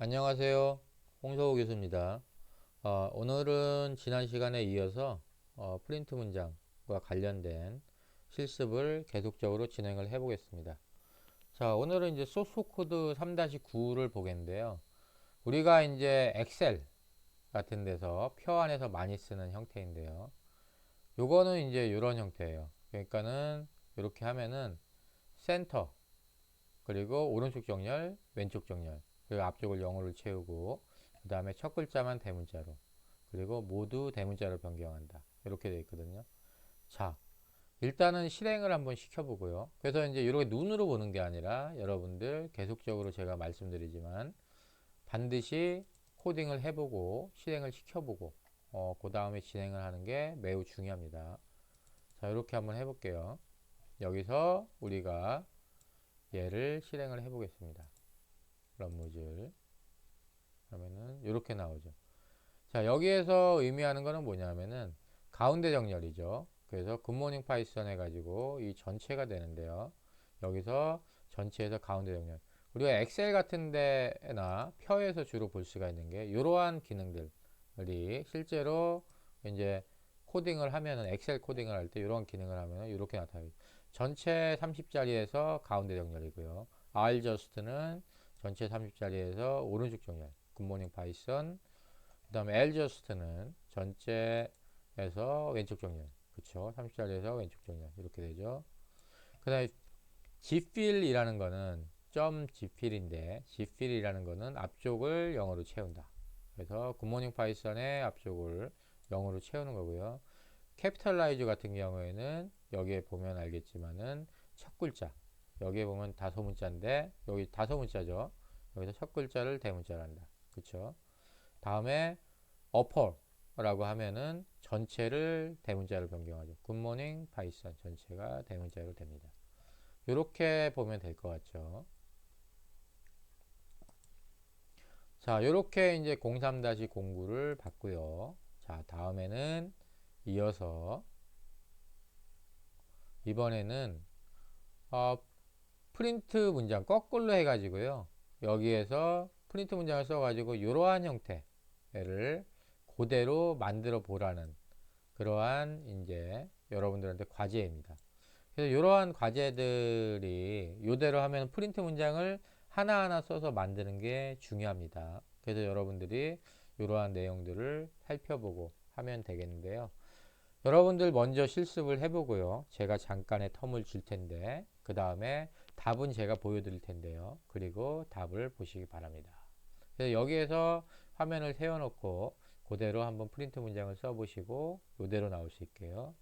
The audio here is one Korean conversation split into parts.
안녕하세요. 홍서호 교수입니다. 오늘은 지난 시간에 이어서 프린트 문장과 관련된 실습을 계속적으로 진행을 해 보겠습니다. 자, 오늘은 이제 소스 코드 3-9를 보겠는데요. 우리가 이제 엑셀 같은 데서 표 안에서 많이 쓰는 형태인데요. 요거는 이제 이런 형태예요. 그러니까는 이렇게 하면은 센터, 그리고 오른쪽 정렬, 왼쪽 정렬, 그리고 앞쪽을 영어로 채우고, 그 다음에 첫 글자만 대문자로, 그리고 모두 대문자로 변경한다. 이렇게 되어 있거든요. 자, 일단은 실행을 한번 시켜보고요. 그래서 이제 이렇게 눈으로 보는 게 아니라 여러분들 계속적으로 제가 말씀드리지만 반드시 코딩을 해보고 실행을 시켜보고 그 다음에 진행을 하는 게 매우 중요합니다. 자, 이렇게 한번 해볼게요. 여기서 우리가 얘를 실행을 해보겠습니다. 런무즈 그러면은 이렇게 나오죠. 자, 여기에서 의미하는 거는 뭐냐면은 가운데 정렬이죠. 그래서 굿모닝 파이썬 해가지고 이 전체가 되는데요. 여기서 전체에서 가운데 정렬. 우리가 엑셀 같은 데나 표에서 주로 볼 수가 있는 게 이러한 기능들이 실제로 이제 코딩을 하면은 엑셀 코딩을 할 때 이런 기능을 하면은 이렇게 나타나요. 전체 30자리에서 가운데 정렬이고요. rjust는 전체 30자리에서 오른쪽 정렬. 굿모닝 파이썬. 그 다음에 adjust는 전체에서 왼쪽 정렬. 그쵸? 30자리에서 왼쪽 정렬. 이렇게 되죠. 그 다음에 gfill이라는 거는 gfill인데 gfill이라는 거는 앞쪽을 영어로 채운다. 그래서 굿모닝 파이썬의 앞쪽을 영어로 채우는 거고요. capitalize 같은 경우에는 여기에 보면 알겠지만은 첫 글자, 여기에 보면 다소문자인데 여기 다소문자죠. 여기서 첫 글자를 대문자로 한다. 그쵸? 다음에 upper라고 하면은 전체를 대문자로 변경하죠. 굿모닝 파이썬 전체가 대문자로 됩니다. 이렇게 보면 될 것 같죠. 자, 이렇게 이제 03-09를 봤고요. 자, 다음에는 이어서 이번에는 어, 프린트 문장 거꾸로 해가지고요. 여기에서 프린트 문장을 써가지고 이러한 형태를 그대로 만들어 보라는 그러한 이제 여러분들한테 과제입니다. 그래서 이러한 과제들이 이대로 하면 프린트 문장을 하나하나 써서 만드는 게 중요합니다. 그래서 여러분들이 이러한 내용들을 살펴보고 하면 되겠는데요. 여러분들 먼저 실습을 해보고요. 제가 잠깐의 텀을 줄 텐데 그 다음에 답은 제가 보여드릴 텐데요. 그리고 답을 보시기 바랍니다. 그래서 여기에서 화면을 세워놓고 그대로 한번 프린트 문장을 써보시고 이대로 나올 수 있게요.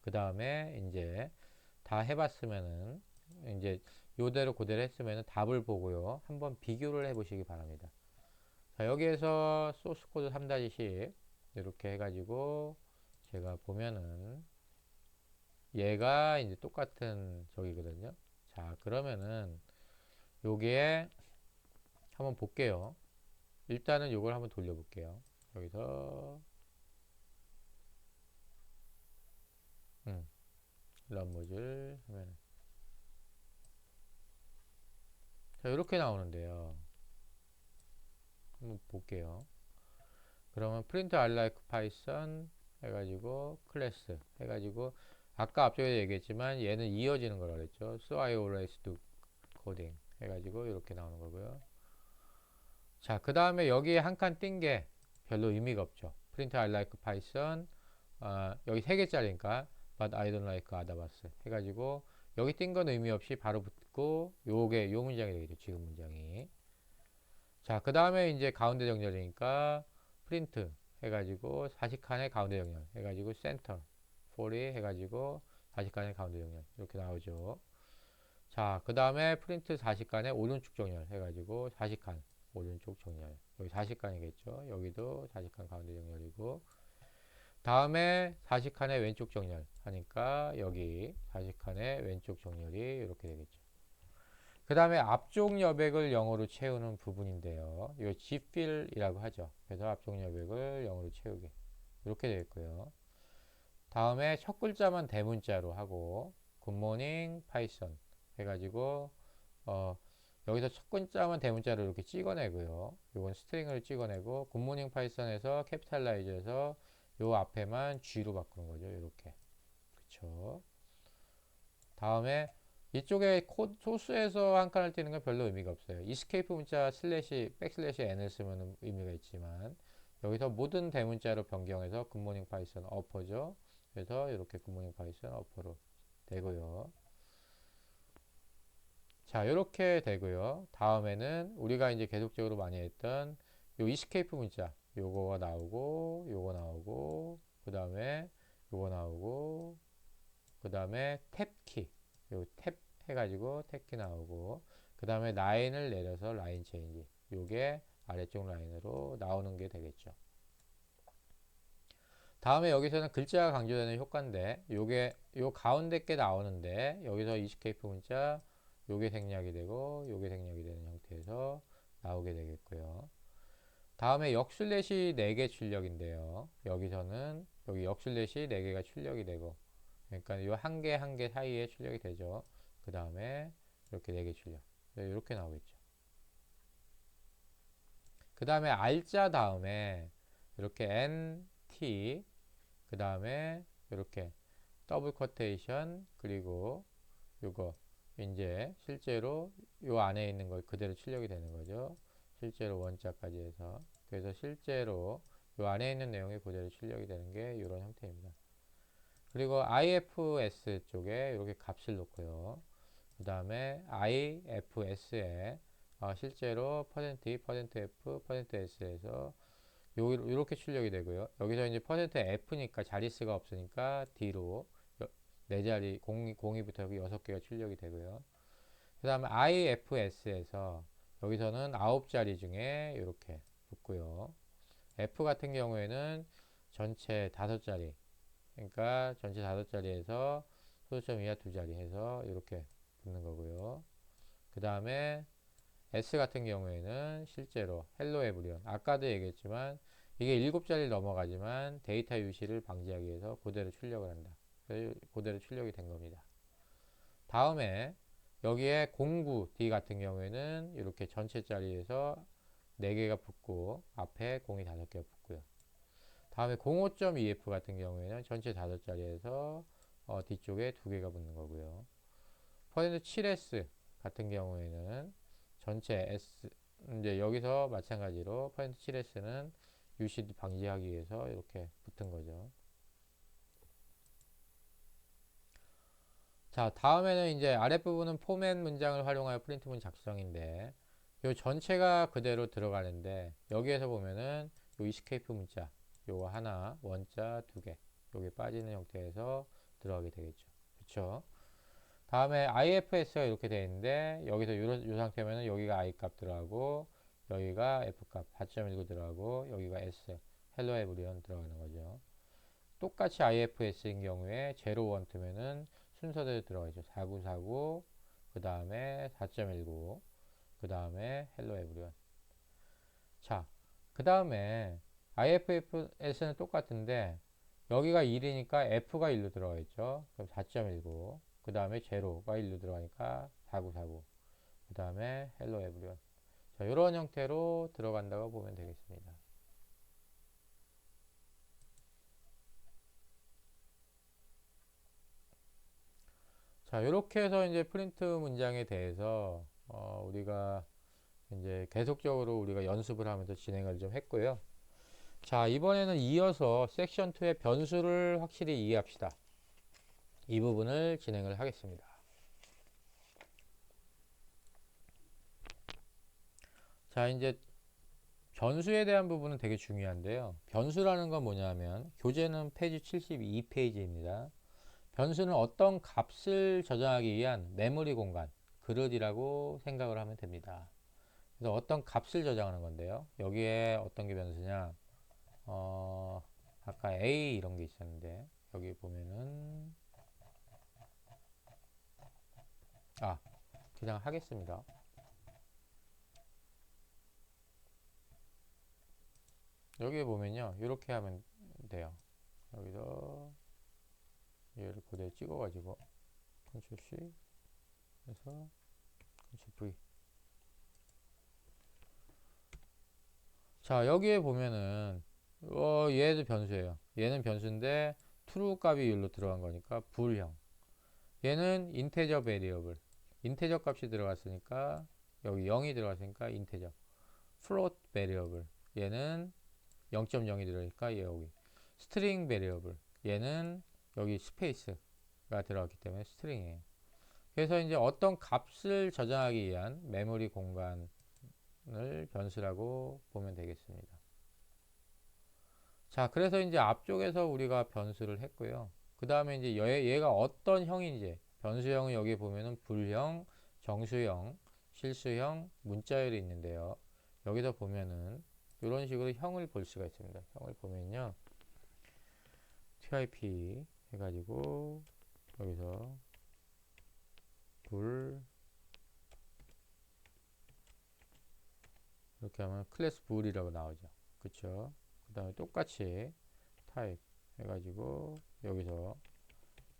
그 다음에 이제 다 해봤으면은 이제 요대로 그대로 했으면은 답을 보고요. 한번 비교를 해보시기 바랍니다. 자, 여기에서 소스 코드 3-10 이렇게 해가지고 제가 보면은 얘가 이제 똑같은 저기거든요. 자, 그러면은 요게 한번 볼게요. 일단은 요걸 한번 돌려볼게요. 여기서 음, 런무즈를 하면 자, 이렇게 나오는데요. 한번 볼게요. 그러면 print I like Python 해가지고 클래스 해가지고 아까 앞쪽에 얘기했지만 얘는 이어지는 거라고 그랬죠. So I always do coding 해가지고 이렇게 나오는 거고요. 자, 그 다음에 여기에 한 칸 띈 게 별로 의미가 없죠. print I like Python 여기 세 개짜리니까 but I don't like Adabas 해가지고 여기 띈 건 의미 없이 바로 붙고 요게 요 문장이 되겠죠. 지금 문장이. 자, 그 다음에 이제 가운데 정렬이니까 프린트 해가지고 40칸의 가운데 정렬 해가지고 센터 40 해가지고 40칸의 가운데 정렬 이렇게 나오죠. 자, 그 다음에 프린트 40칸의 오른쪽 정렬 해가지고 40칸 오른쪽 정렬 여기 40칸이겠죠. 여기도 40칸 가운데 정렬이고 다음에 40칸의 왼쪽 정렬 하니까 여기 40칸의 왼쪽 정렬이 이렇게 되겠죠. 그 다음에 앞쪽 여백을 영어로 채우는 부분인데요. 이 gfill이라고 하죠. 그래서 앞쪽 여백을 영어로 채우기. 이렇게 되어 있고요. 다음에 첫 글자만 대문자로 하고 굿모닝 파이썬 해가지고 여기서 첫 글자만 대문자로 이렇게 찍어내고요. 요건 스트링을 찍어내고 굿모닝 파이썬에서 캐피탈라이즈해서 요 앞에만 G로 바꾸는 거죠. 이렇게. 그쵸. 다음에 이쪽에 코드 소스에서 한 칸을 띄는 건 별로 의미가 없어요. 이스케이프 문자 슬래시 백슬래시 n을 쓰면 의미가 있지만 여기서 모든 대문자로 변경해서 굿모닝 파이썬 어퍼죠. 그래서 이렇게 굿모닝 파이썬 어퍼로 되고요. 자, 이렇게 되고요. 다음에는 우리가 이제 계속적으로 많이 했던 요 이스케이프 문자 요거가 나오고 요거 나오고 그 다음에 요거 나오고 그 다음에 탭키 요 탭 해가지고 탭키 나오고 그 다음에 라인을 내려서 라인 체인지 요게 아래쪽 라인으로 나오는 게 되겠죠. 다음에 여기서는 글자가 강조되는 효과인데 요게 요 가운데 게 나오는데 여기서 이스케이프 문자 요게 생략이 되고 요게 생략이 되는 형태에서 나오게 되겠고요. 다음에 역슬래시 4개 출력인데요. 여기서는 여기 역슬래시 4개가 출력이 되고 그러니까 요 한 개 한 개 사이에 출력이 되죠. 그 다음에 이렇게 4개 출력 이렇게 나오겠죠. 그 다음에 R자 다음에 이렇게 NT 그 다음에 이렇게 더블 쿼테이션 그리고 요거 이제 실제로 요 안에 있는 걸 그대로 출력이 되는 거죠. 실제로 원자까지 해서 그래서 실제로 요 안에 있는 내용이 그대로 출력이 되는 게 이런 형태입니다. 그리고 IFS 쪽에 이렇게 값을 놓고요. 그 다음에 IFS에 실제로 %E, %F, %S에서 요렇게 출력이 되고요. 여기서 이제 %F니까 자릿수가 없으니까 D로 네 자리 02부터 여기 6개가 출력이 되고요. 그 다음에 IFS에서 여기서는 9자리 중에 이렇게 붙고요. F 같은 경우에는 전체 5자리 그러니까 전체 5자리에서 소수점 이하 2자리 해서 이렇게 붙는 거고요. 그 다음에 S 같은 경우에는 실제로 헬로 에브리온 아까도 얘기했지만 이게 7자리를 넘어가지만 데이터 유실을 방지하기 위해서 그대로 출력을 한다. 그대로 출력이 된 겁니다. 다음에 여기에 09D 같은 경우에는 이렇게 전체 자리에서 4개가 붙고 앞에 0이 5개가 붙고요. 다음에 05.2F 같은 경우에는 전체 5자리에서 뒤쪽에 2개가 붙는 거고요. %7S 같은 경우에는 전체 S 이제 여기서 마찬가지로 %7S는 유시 방지하기 위해서 이렇게 붙은 거죠. 자, 다음에는 이제 아랫부분은 포맷 문장을 활용하여 프린트 문 작성인데 요 전체가 그대로 들어가는데 여기에서 보면은 요 이스케이프 문자 요거 하나 원자 2개 요게 빠지는 형태에서 들어가게 되겠죠. 그쵸? 다음에 IFS가 이렇게 되어 있는데 여기서 요 상태면은 여기가 I 값 들어가고 여기가 F 값 4.19 들어가고 여기가 S 헬로 에브리온 들어가는 거죠. 똑같이 IFS인 경우에 0, 1 뜨면은 순서대로 들어가죠. 4949 그 다음에 4.19 그 다음에 헬로 에브리온. 자, 그 다음에 IFS는 똑같은데 여기가 1이니까 F가 1로 들어가 있죠. 그럼 4.19 그 다음에 제로가 1로 들어가니까 4949 그 다음에 헬로 에브리온. 자, 이런 형태로 들어간다고 보면 되겠습니다. 자, 이렇게 해서 이제 프린트 문장에 대해서 우리가 이제 계속적으로 우리가 연습을 하면서 진행을 좀 했고요. 자, 이번에는 이어서 섹션 2의 변수를 확실히 이해합시다. 이 부분을 진행을 하겠습니다. 자, 이제 변수에 대한 부분은 되게 중요한데요. 변수라는 건 뭐냐면 교재는 페이지 72페이지입니다. 변수는 어떤 값을 저장하기 위한 메모리 공간, 그릇이라고 생각을 하면 됩니다. 그래서 어떤 값을 저장하는 건데요. 여기에 어떤 게 변수냐? 아까 A 이런 게 있었는데 여기 보면은 그냥 하겠습니다. 여기에 보면요. 이렇게 하면 돼요. 여기서 얘를 그대로 찍어가지고 컨트롤 C 해서 컨트롤 V 자, 여기에 보면은 얘도 변수예요. 얘는 변수인데 true 값이 여기로 들어간 거니까 불형. 얘는 인테저 베리어블. 인테저 값이 들어갔으니까 여기 0이 들어갔으니까 인테저. float 베리어블. 얘는 0.0이 들어가니까 여기 스트링 베리어블. 얘는 여기 스페이스가 들어갔기 때문에 스트링이에요. 그래서 이제 어떤 값을 저장하기 위한 메모리 공간을 변수라고 보면 되겠습니다. 자, 그래서 이제 앞쪽에서 우리가 변수를 했고요. 그 다음에 이제 얘가 어떤 형인지, 변수형은 여기 보면은 불형, 정수형, 실수형, 문자열이 있는데요. 여기서 보면은 이런 식으로 형을 볼 수가 있습니다. 형을 보면요. typ 해가지고 여기서 불 이렇게 하면 클래스 불이라고 나오죠. 그쵸? 그 다음에 똑같이 타입 해가지고 여기서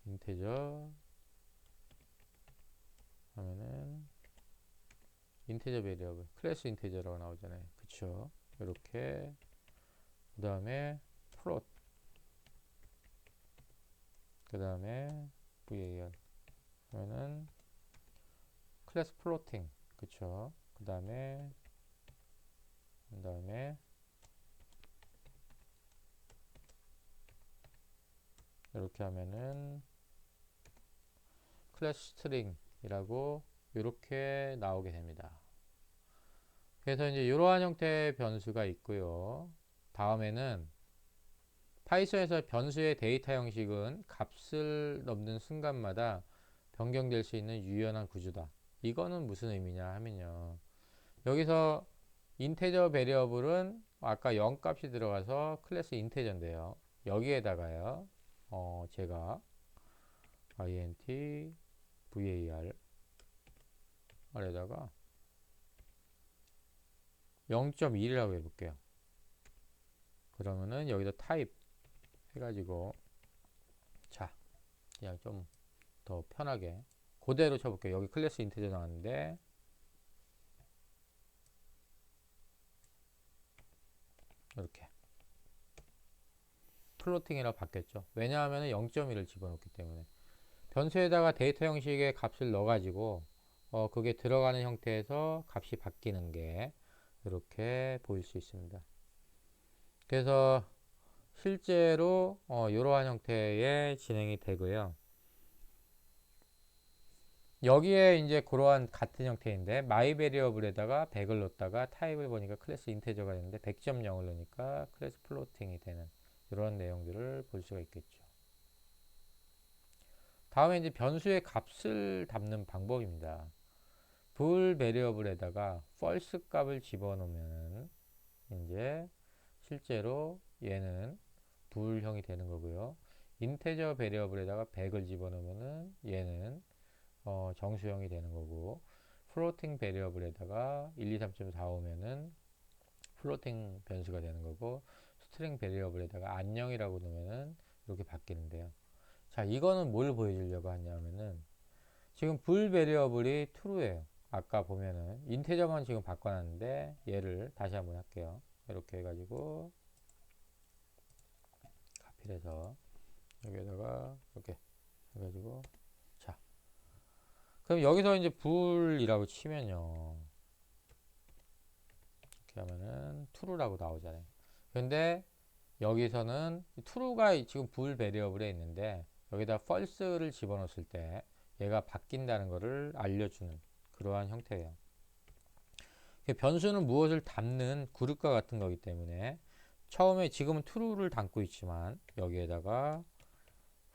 인테저 하면은 인테저 베리어블 클래스 인테저라고 나오잖아요. 그쵸? 이렇게 그 다음에 플롯 그 다음에 var 하면은 클래스 플로팅 그쵸? 그 다음에 이렇게 하면은 클래스 스트링이라고 이렇게 나오게 됩니다. 그래서 이제 이러한 형태의 변수가 있고요. 다음에는 파이썬에서 변수의 데이터 형식은 값을 넣는 순간마다 변경될 수 있는 유연한 구조다. 이거는 무슨 의미냐 하면요. 여기서 인테저 베리어블은 아까 0 값이 들어가서 클래스 인테저인데요. 여기에다가요. 제가 int var 아래다가 0.1이라고 해볼게요. 그러면은 여기다 타입 해가지고 자 그냥 좀 더 편하게 그대로 쳐볼게요. 여기 클래스 인테저 나왔는데 이렇게 플로팅이라고 바뀌었죠. 왜냐하면 0.1을 집어넣기 때문에 변수에다가 데이터 형식의 값을 넣어가지고 그게 들어가는 형태에서 값이 바뀌는 게 이렇게 보일 수 있습니다. 그래서 실제로 이러한 형태의 진행이 되고요. 여기에 이제 그러한 같은 형태인데 my variable에다가 100을 넣었다가 타입을 보니까 클래스 인테저가 되는데 100.0을 넣으니까 클래스 플로팅이 되는 이런 내용들을 볼 수가 있겠죠. 다음에 이제 변수의 값을 담는 방법입니다. 불 베리어블에다가 false 값을 집어넣으면 이제 실제로 얘는 불형이 되는 거고요. 인테저 베리어블에다가 100을 집어넣으면 얘는 정수형이 되는 거고 플로팅 베리어블에다가 1, 2, 3.4 오면은 플로팅 변수가 되는 거고 스트링 베리어블에다가 안녕이라고 넣으면은 이렇게 바뀌는데요. 자, 이거는 뭘 보여주려고 하냐면은 지금 불 베리어블이 true예요. 아까 보면은 인테저만 지금 바꿔놨는데 얘를 다시 한번 할게요. 이렇게 해가지고 카피해서 여기에다가 이렇게 해가지고 자 그럼 여기서 이제 불이라고 치면요 이렇게 하면은 true라고 나오잖아요. 근데 여기서는 true가 지금 불 베리어블에 있는데 여기다 false를 집어넣었을 때 얘가 바뀐다는 것을 알려주는 그러한 형태예요. 변수는 무엇을 담는 그룹과 같은 거기 때문에 처음에 지금은 true를 담고 있지만 여기에다가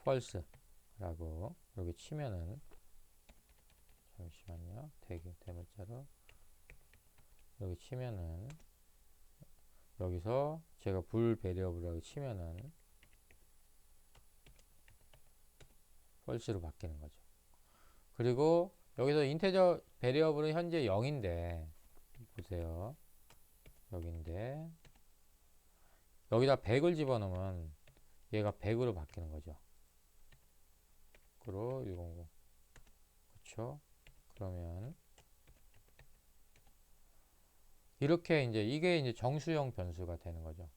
false라고 여기 치면은 잠시만요. 대문자로 여기 치면은 여기서 제가 불 베리어블이라고 치면은 false로 바뀌는 거죠. 그리고 여기서 인테저 베리어블은 현재 0인데 보세요. 여기인데 여기다 100을 집어넣으면 얘가 100으로 바뀌는 거죠. 100으로 100 그쵸? 그러면 이렇게 이제 이게 이제 정수형 변수가 되는 거죠.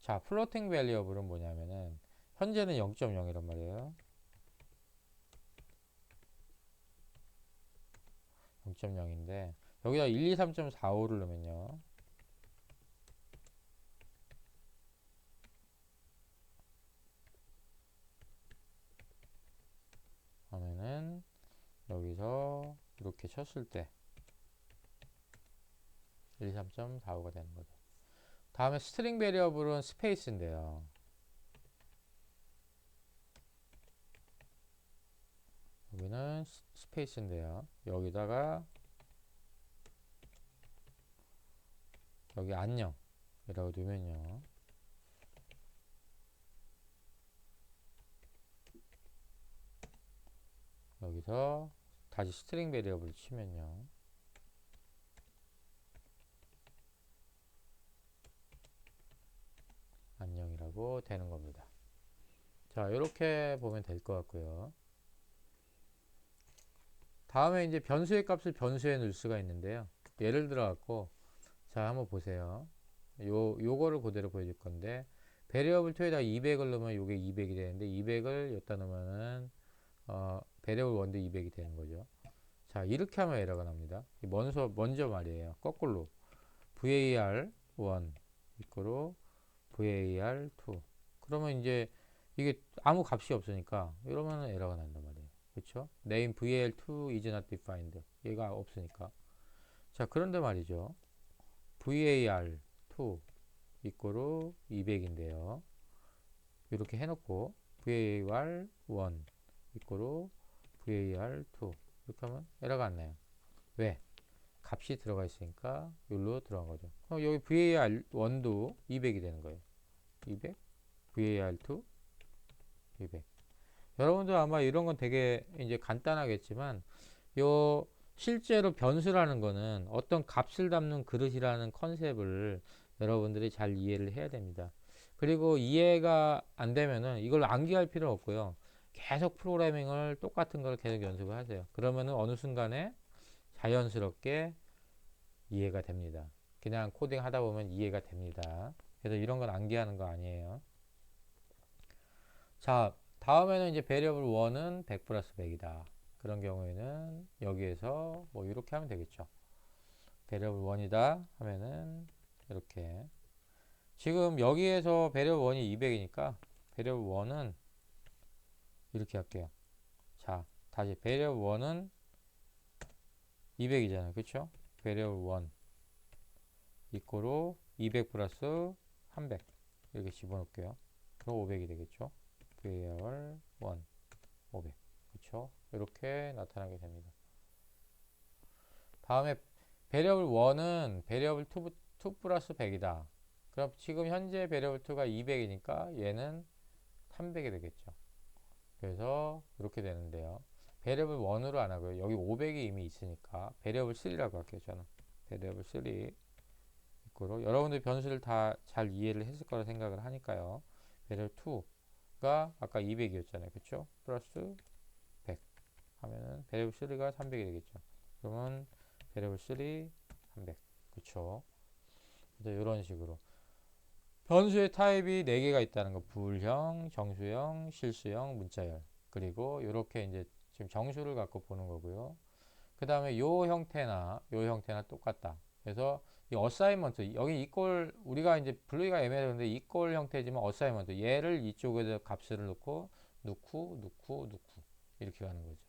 자, 플로팅 베리어블은 뭐냐면은 현재는 0.0이란 말이에요. 0.0인데 여기다 1, 2, 3.45를 넣으면요. 하면은 여기서 이렇게 쳤을 때 1, 2, 3.45가 되는 거죠. 다음에 스트링 베리어블은 스페이스인데요. 여기는 스페이스인데요. 여기다가 여기 안녕이라고 두면요. 여기서 다시 스트링 베리어블 치면요. 안녕이라고 되는 겁니다. 자, 이렇게 보면 될 것 같고요. 다음에 이제 변수의 값을 변수에 넣을 수가 있는데요. 예를 들어 갖고 자, 한번 보세요. 요거를 그대로 보여줄 건데 베리어블 2에다 200을 넣으면 요게 200이 되는데 200을 여기다 넣으면은 베리어블 1도 200이 되는 거죠. 자, 이렇게 하면 에러가 납니다. 먼저 말이에요. 거꾸로 var 1 이거로 var 2 그러면 이제 이게 아무 값이 없으니까 이러면 에러가 난단 말이에요. 그렇죠? name val2 is not defined 얘가 없으니까. 자, 그런데 말이죠. var2 이거로 200인데요. 이렇게 해놓고 var1 이거로 var2 이렇게 하면 에러가 안 나요. 왜? 값이 들어가 있으니까 여기로 들어간 거죠. 그럼 여기 var1도 200이 되는 거예요. 200 var2 200. 여러분들 아마 이런 건 되게 이제 간단하겠지만 요 실제로 변수라는 거는 어떤 값을 담는 그릇이라는 컨셉을 여러분들이 잘 이해를 해야 됩니다. 그리고 이해가 안 되면은 이걸 암기할 필요 없고요. 계속 프로그래밍을 똑같은 걸 계속 연습을 하세요. 그러면은 어느 순간에 자연스럽게 이해가 됩니다. 그냥 코딩 하다 보면 이해가 됩니다. 그래서 이런 건 암기하는 거 아니에요. 자, 다음에는 이제 베리어블 1은 100 플러스 100이다. 그런 경우에는 여기에서 뭐 이렇게 하면 되겠죠. 베리어블 1이다 하면은 이렇게 지금 여기에서 베리어블 1이 200이니까 베리어블 1은 이렇게 할게요. 자, 다시 베리어블 1은 200이잖아요. 그쵸? 베리어블 1 이꼬로 200 플러스 300 이렇게 집어넣을게요. 그럼 500이 되겠죠. var 1 500 그쵸? 이렇게 나타나게 됩니다. 다음에 베리어블 1은 베리어블 2 플러스 100이다. 그럼 지금 현재 베리어블 2가 200이니까 얘는 300이 되겠죠. 그래서 이렇게 되는데요. 베리어블 1으로 안 하고요. 여기 500이 이미 있으니까 베리어블 3라고 할게요. 저는 베리어블 3 이거로 여러분들 변수를 다 잘 이해를 했을 거라 생각을 하니까요. 베리어블 2가 아까 200이었잖아요. 그쵸? 플러스 100 하면은 베리어블 3가 300이 되겠죠. 그러면 베리어블 3 300 그쵸? 이런 식으로 변수의 타입이 4개가 있다는 거. 불형, 정수형, 실수형, 문자열. 그리고 이렇게 이제 지금 정수를 갖고 보는 거고요. 그 다음에 요 형태나 똑같다. 그래서 이 어사이먼트 여기 이꼴 우리가 이제 분류가 애매한데 이꼴 형태지만 어사이먼트 얘를 이쪽에다 값을 넣고 이렇게 가는 거죠.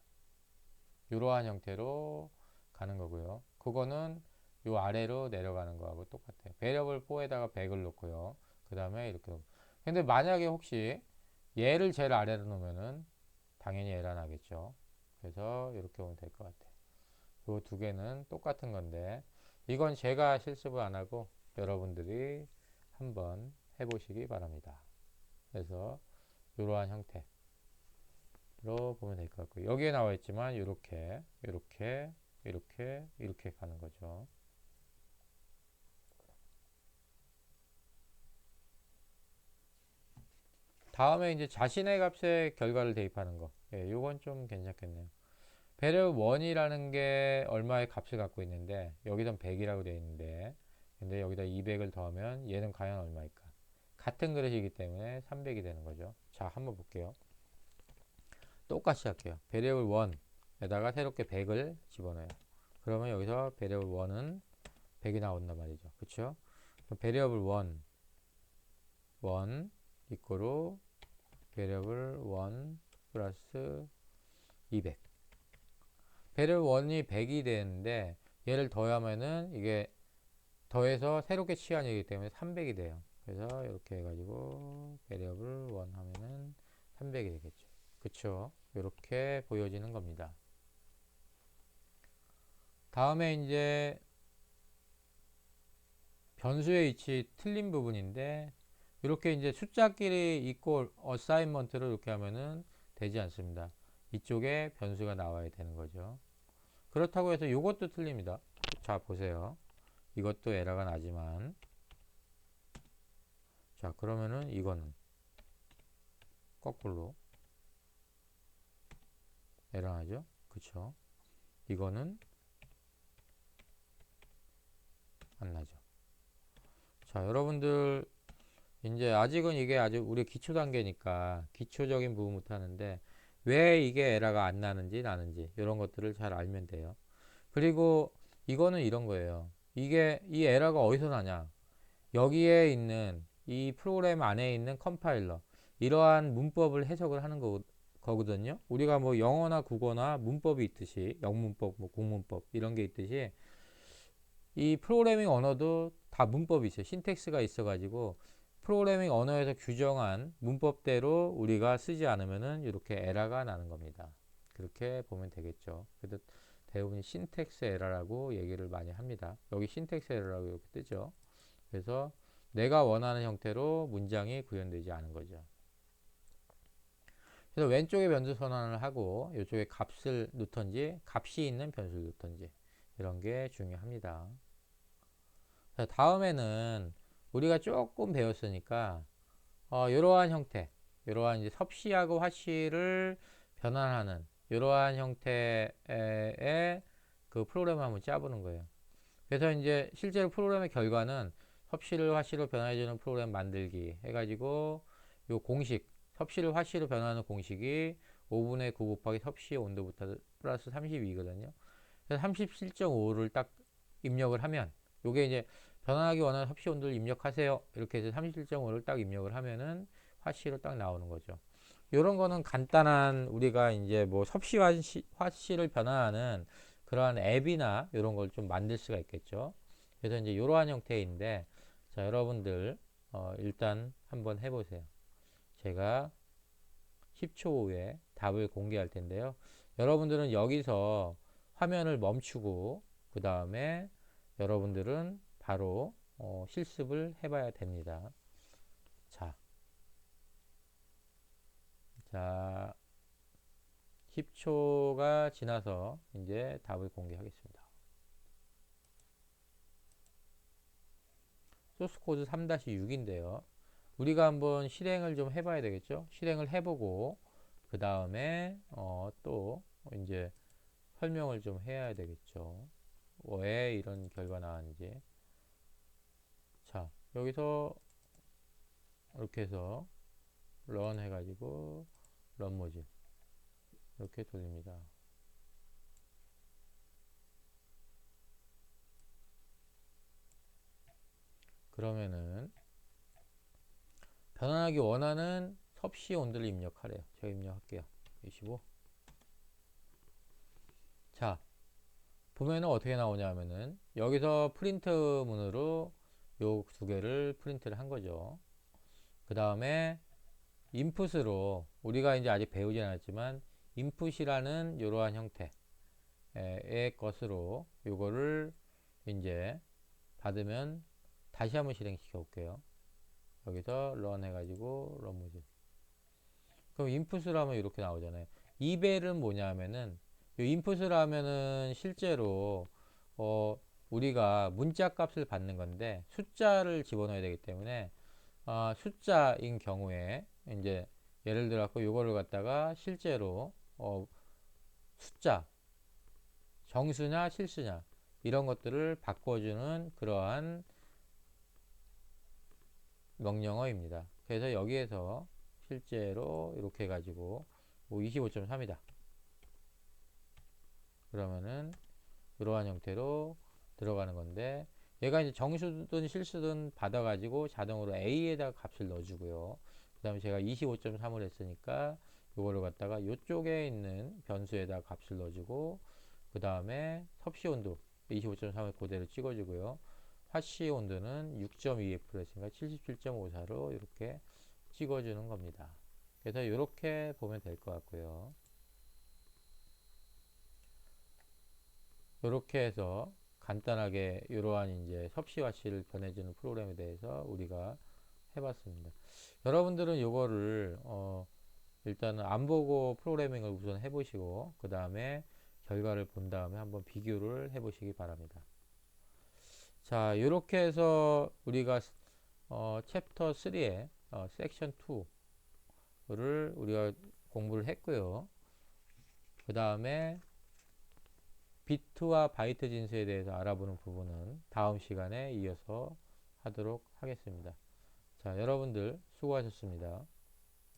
이러한 형태로 가는 거고요. 그거는 요 아래로 내려가는 거하고 똑같아요. 베리어블 4에다가 100을 넣고요. 그 다음에 이렇게 넣고. 근데 만약에 혹시 얘를 제일 아래로 놓으면은 당연히 에러 나겠죠. 그래서 이렇게 오면 될 것 같아요. 요 두 개는 똑같은 건데 이건 제가 실습을 안 하고 여러분들이 한번 해보시기 바랍니다. 그래서 이러한 형태로 보면 될 것 같고요. 여기에 나와 있지만 이렇게 가는 거죠. 다음에 이제 자신의 값에 결과를 대입하는 거. 예, 요건 좀 괜찮겠네요. 베리어블 1이라는 게 얼마의 값을 갖고 있는데 여기선 100이라고 되어 있는데 근데 여기다 200을 더하면 얘는 과연 얼마일까? 같은 그릇이기 때문에 300이 되는 거죠. 자, 한번 볼게요. 똑같이 할게요. 베리어블 1에다가 새롭게 100을 집어넣어요. 그러면 여기서 베리어블 1은 100이 나온단 말이죠. 그쵸? 베리어블 1 이꼬로 베리어블 1 플러스 200. 베리어블 1이 100이 되는데 얘를 더하면은 이게 더해서 새롭게 취한 얘기이기 때문에 300이 돼요. 그래서 이렇게 해가지고 베리어블 1 하면은 300이 되겠죠. 그쵸? 이렇게 보여지는 겁니다. 다음에 이제 변수의 위치 틀린 부분인데 이렇게 이제 숫자끼리 equal assignment를 이렇게 하면은 되지 않습니다. 이쪽에 변수가 나와야 되는 거죠. 그렇다고 해서 이것도 틀립니다. 자, 보세요. 이것도 에러가 나지만 자, 그러면은 이거는 거꾸로 에러 나죠? 그쵸? 이거는 안 나죠. 자, 여러분들 이제 아직은 이게 아주 우리 기초 단계니까 기초적인 부분부터 하는데 왜 이게 에러가 안 나는지 이런 것들을 잘 알면 돼요. 그리고 이거는 이런 거예요. 이게 이 에러가 어디서 나냐? 여기에 있는 이 프로그램 안에 있는 컴파일러 이러한 문법을 해석을 하는 거거든요. 우리가 뭐 영어나 국어나 문법이 있듯이 영문법, 뭐 국문법 이런 게 있듯이 이 프로그래밍 언어도 다 문법이 있어요. 신텍스가 있어가지고 프로그래밍 언어에서 규정한 문법대로 우리가 쓰지 않으면은 이렇게 에러가 나는 겁니다. 그렇게 보면 되겠죠. 그래서 대부분 신텍스 에러라고 얘기를 많이 합니다. 여기 신텍스 에러라고 이렇게 뜨죠. 그래서 내가 원하는 형태로 문장이 구현되지 않은 거죠. 그래서 왼쪽에 변수 선언을 하고 이쪽에 값을 넣던지 값이 있는 변수를 넣던지 이런 게 중요합니다. 자, 다음에는 우리가 조금 배웠으니까 이러한 형태, 이러한 이제 섭씨하고 화씨를 변환하는 이러한 형태의 그 프로그램을 한번 짜보는 거예요. 그래서 이제 실제로 프로그램의 결과는 섭씨를 화씨로 변화해주는 프로그램 만들기 해가지고 요 공식 섭씨를 화씨로 변화하는 공식이 5분의 9 곱하기 섭씨의 온도부터 플러스 32거든요. 그래서 37.5를 딱 입력을 하면 요게 이제 변환하기 원하는 섭씨 온도를 입력하세요. 이렇게 해서 37.5를 딱 입력을 하면은 화씨로 딱 나오는 거죠. 요런 거는 간단한 우리가 이제 뭐 섭씨 화씨를 변화하는 그러한 앱이나 이런 걸 좀 만들 수가 있겠죠. 그래서 이제 이러한 형태인데 자, 여러분들 일단 한번 해보세요. 제가 10초 후에 답을 공개할 텐데요. 여러분들은 여기서 화면을 멈추고 그 다음에 여러분들은 바로 실습을 해봐야 됩니다. 자, 자, 10초가 지나서 이제 답을 공개하겠습니다. 소스 코드 3-6인데요. 우리가 한번 실행을 좀 해봐야 되겠죠? 실행을 해보고 그 다음에 또 이제 설명을 좀 해야 되겠죠. 왜 이런 결과 나왔는지. 자, 여기서 이렇게 해서 런 해가지고 런 모듈 이렇게 돌립니다. 그러면은 변환하기 원하는 섭씨 온도를 입력하래요. 제가 입력할게요. 25. 자, 보면은 어떻게 나오냐 하면은 여기서 프린트 문으로 요 두 개를 프린트를 한 거죠. 그 다음에 인풋으로 우리가 이제 아직 배우지 않았지만 인풋이라는 이러한 형태의 것으로 요거를 이제 받으면 다시 한번 실행시켜 볼게요. 여기서 런 해가지고 런 모듈. 그럼 인풋을 하면 이렇게 나오잖아요. 이 벨은 뭐냐면은 인풋을 하면은 실제로 우리가 문자 값을 받는 건데 숫자를 집어넣어야 되기 때문에 숫자인 경우에 이제 예를 들어 갖고 요거를 갖다가 실제로 숫자 정수냐 실수냐 이런 것들을 바꿔주는 그러한 명령어입니다. 그래서 여기에서 실제로 이렇게 해가지고 뭐 25.3이다. 그러면은 이러한 형태로 들어가는 건데, 얘가 이제 정수든 실수든 받아가지고 자동으로 A에다가 값을 넣어주고요. 그 다음에 제가 25.3을 했으니까 이거를 갖다가 이쪽에 있는 변수에다 값을 넣어주고, 그 다음에 섭씨 온도 25.3을 그대로 찍어주고요. 화씨 온도는 6.2F로 했으니까 77.54로 이렇게 찍어주는 겁니다. 그래서 이렇게 보면 될 것 같고요. 이렇게 해서 간단하게 이러한 이제 섭씨와 씨를 변해주는 프로그램에 대해서 우리가 해봤습니다. 여러분들은 이거를 일단은 안 보고 프로그래밍을 우선 해보시고 그 다음에 결과를 본 다음에 한번 비교를 해보시기 바랍니다. 자, 이렇게 해서 우리가 챕터 3의 섹션 2를 우리가 공부를 했고요. 그 다음에 비트와 바이트 진수에 대해서 알아보는 부분은 다음 시간에 이어서 하도록 하겠습니다. 자, 여러분들 수고하셨습니다.